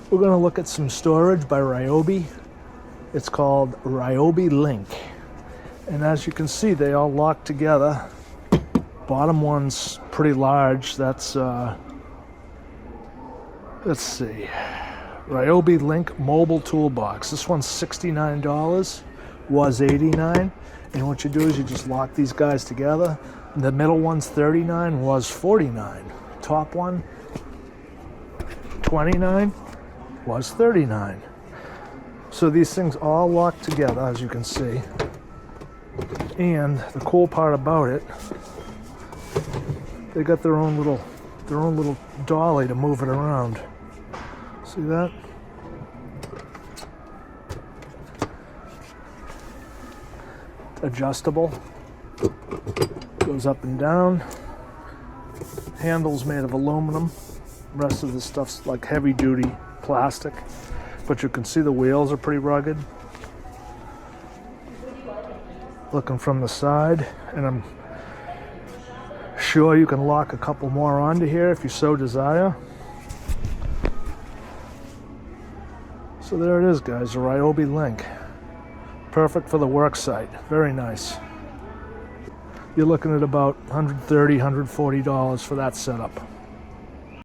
We're going to look at some storage by RYOBI. It's called RYOBI Link. And as you can see, they all lock together. Bottom one's pretty large. That's, let's see, RYOBI Link Mobile Toolbox. This one's $69, was $89. And what you do is you just lock these guys together. The middle one's $39, was $49. Top one, $29, was $39. So these things all lock together, as you can see. And the cool part about it, they got their own little dolly to move it around. See that? Adjustable. Goes up and down. Handle's made of aluminum. The rest of the stuff's like heavy duty plastic. But you can see the wheels are pretty rugged. Looking from the side, and I'm sure you can lock a couple more onto here if you so desire. So there it is, guys, the RYOBI Link. Perfect for the work site. Very nice. You're looking at about $130, $140 for that setup.